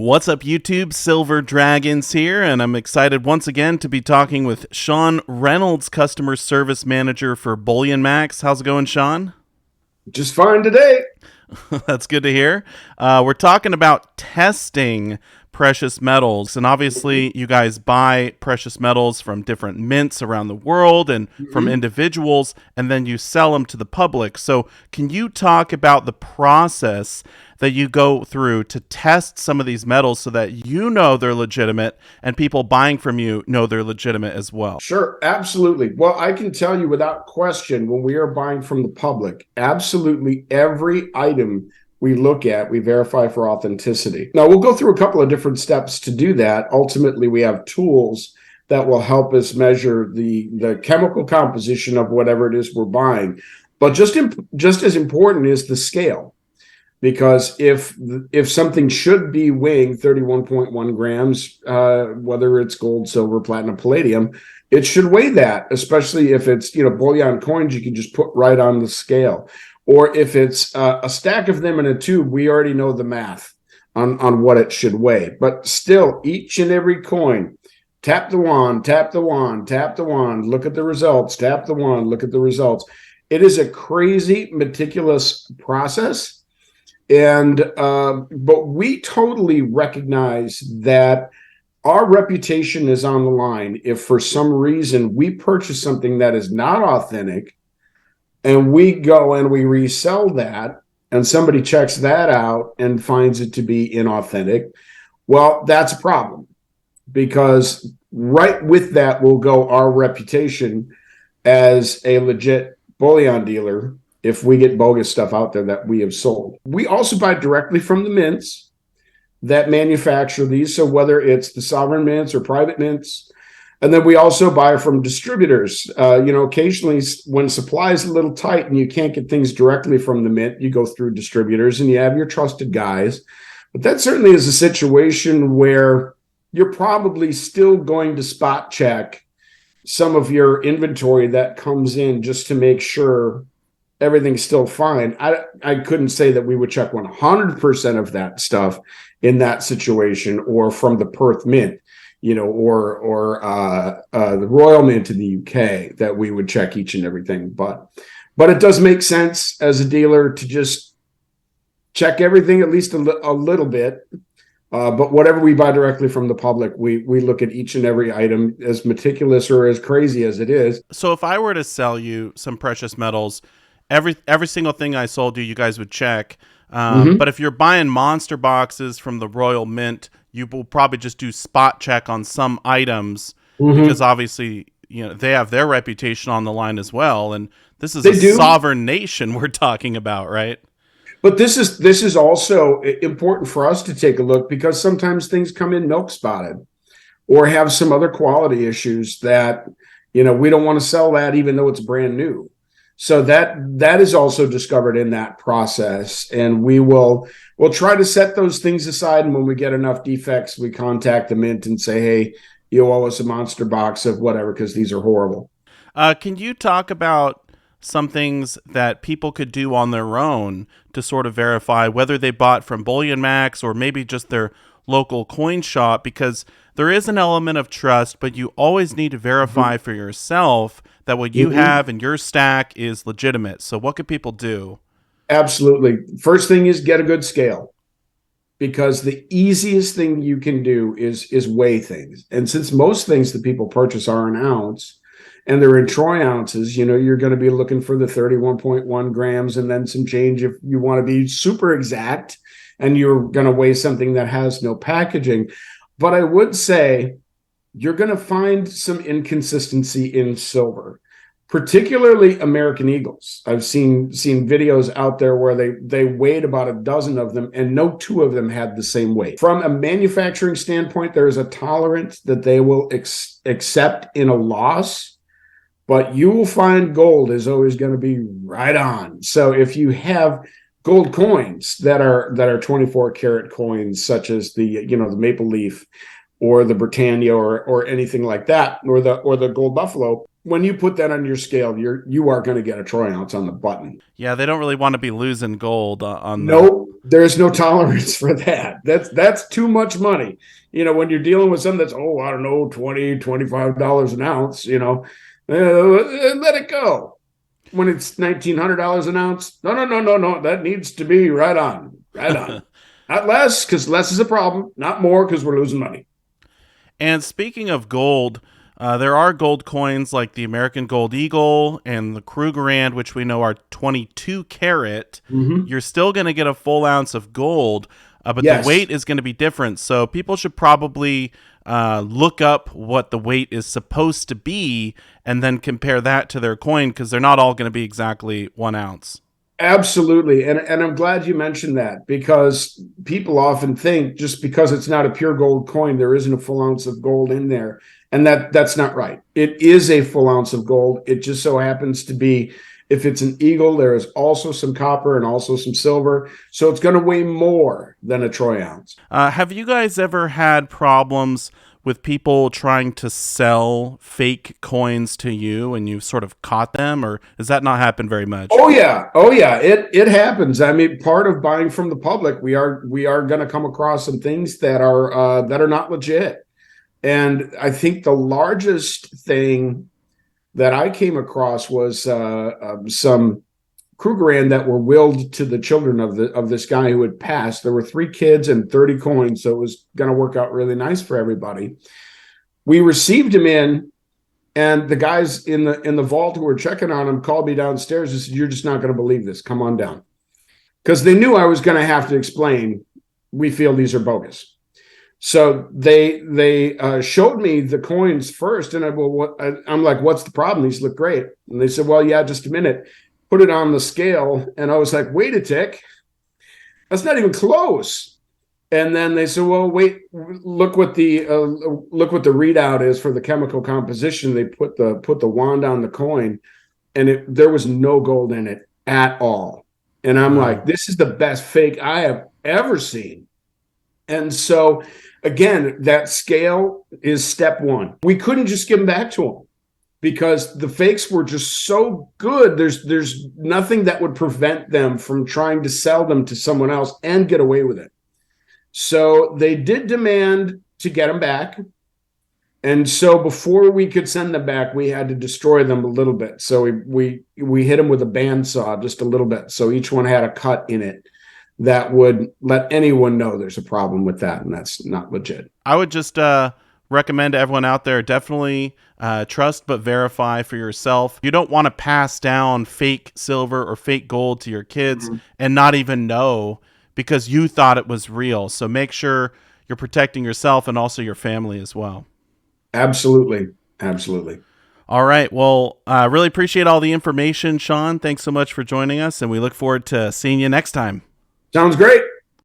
What's up, YouTube? Silver Dragons here, and I'm excited once again to be talking with Sean Reynolds, Customer Service Manager for Bullion Max. How's it going, Sean? Just fine today. That's good to hear. We're talking about testing precious metals, and obviously you guys buy precious metals from different mints around the world and from Mhm. individuals, and then you sell them to the public. So can you talk about the process that you go through to test some of these metals so that you know they're legitimate and people buying from you know they're legitimate as well? Sure, absolutely. Well, I can tell you without question, when we are buying from the public, absolutely every item we look at, we verify for authenticity. Now, we'll go through a couple of different steps to do that. Ultimately, we have tools that will help us measure the chemical composition of whatever it is we're buying. But just as important is the scale. Because if something should be weighing 31.1 grams, whether it's gold, silver, platinum, palladium, it should weigh that, especially if it's, bullion coins you can just put right on the scale. Or if it's a stack of them in a tube, we already know the math on what it should weigh. But still, each and every coin, tap the wand, tap the wand, tap the wand, look at the results, tap the wand, look at the results. It is a crazy, meticulous process. But we totally recognize that our reputation is on the line. If for some reason we purchase something that is not authentic and we go and we resell that and somebody checks that out and finds it to be inauthentic, well, that's a problem, because right with that will go our reputation as a legit bullion dealer if we get bogus stuff out there that we have sold. We also buy directly from the mints that manufacture these. So whether it's the sovereign mints or private mints, and then we also buy from distributors. Occasionally when supply is a little tight and you can't get things directly from the mint, you go through distributors and you have your trusted guys. But that certainly is a situation where you're probably still going to spot check some of your inventory that comes in just to make sure everything's still fine. I couldn't say that we would check 100% of that stuff in that situation, or from the Perth Mint, or the Royal Mint in the UK, that we would check each and everything. But it does make sense as a dealer to just check everything at least a little bit. But whatever we buy directly from the public, we look at each and every item, as meticulous or as crazy as it is. So if I were to sell you some precious metals, every single thing I sold you, you guys would check. But if you're buying monster boxes from the Royal Mint, you will probably just do spot check on some items, because obviously, they have their reputation on the line as well. And this is sovereign nation we're talking about, right? But this is also important for us to take a look, because sometimes things come in milk spotted or have some other quality issues that, we don't want to sell that even though it's brand new. So that is also discovered in that process, and we'll try to set those things aside. And when we get enough defects, we contact the mint and say, "Hey, you owe us a monster box of whatever, because these are horrible." Can you talk about some things that people could do on their own to sort of verify whether they bought from Bullion Max or maybe just their local coin shop? Because there is an element of trust, but you always need to verify for yourself that what you have in your stack is legitimate. So what could people do? Absolutely. First thing is get a good scale, because the easiest thing you can do is weigh things. And since most things that people purchase are an ounce and they're in troy ounces, you're going to be looking for the 31.1 grams and then some change if you want to be super exact and you're going to weigh something that has no packaging. But I would say you're going to find some inconsistency in silver, particularly American Eagles. I've seen videos out there where they weighed about a dozen of them and no two of them had the same weight. From a manufacturing standpoint, there is a tolerance that they will accept in a loss, but you will find gold is always going to be right on. So if you have gold coins that are 24 karat coins, such as the Maple Leaf or the Britannia or anything like that, or the Gold Buffalo, when you put that on your scale, you are going to get a troy ounce on the button. Yeah, they don't really want to be losing gold on Nope. There's no tolerance for that. That's too much money. When you're dealing with something that's, I don't know, $20-$25 an ounce, let it go. When it's $1,900 an ounce, no. That needs to be right on. Not less, because less is a problem. Not more, because we're losing money. And speaking of gold, there are gold coins like the American Gold Eagle and the Krugerrand, which we know are 22 karat. Mm-hmm. You're still going to get a full ounce of gold, but Yes. the weight is going to be different. So people should probably look up what the weight is supposed to be and then compare that to their coin, because they're not all going to be exactly 1 ounce. Absolutely. And I'm glad you mentioned that, because people often think just because it's not a pure gold coin, there isn't a full ounce of gold in there. And that's not right. It is a full ounce of gold. It just so happens to be, if it's an eagle, there is also some copper and also some silver. So it's going to weigh more than a troy ounce. Have you guys ever had problems with people trying to sell fake coins to you and you sort of caught them, or does that not happen very much? Oh yeah. It happens. I mean, part of buying from the public, we are going to come across some things that are not legit. And I think the largest thing that I came across was some Krugerrand that were willed to the children of this guy who had passed. There were 3 kids and 30 coins, so it was going to work out really nice for everybody. We received him in, and the guys in the vault who were checking on him called me downstairs and said, "You're just not going to believe this. Come on down," because they knew I was going to have to explain. We feel these are bogus. So they showed me the coins first, and I'm like, "What's the problem? These look great." And they said, "Well, yeah, just a minute." Put it on the scale, and I was like, "Wait a tick, that's not even close." And then they said, "Well, wait, look what the readout is for the chemical composition." They put the wand on the coin, and there was no gold in it at all. And I'm like, "This is the best fake I have ever seen." And so, again, that scale is step one. We couldn't just give them back to them, because the fakes were just so good. There's nothing that would prevent them from trying to sell them to someone else and get away with it. So they did demand to get them back. And so before we could send them back, we had to destroy them a little bit. So we hit them with a bandsaw just a little bit. So each one had a cut in it that would let anyone know there's a problem with that, and that's not legit. I would just recommend to everyone out there, definitely trust but verify for yourself. You don't want to pass down fake silver or fake gold to your kids and not even know, because you thought it was real. So make sure you're protecting yourself and also your family as well. Absolutely. All right. Well, I really appreciate all the information, Sean. Thanks so much for joining us, and we look forward to seeing you next time. Sounds great.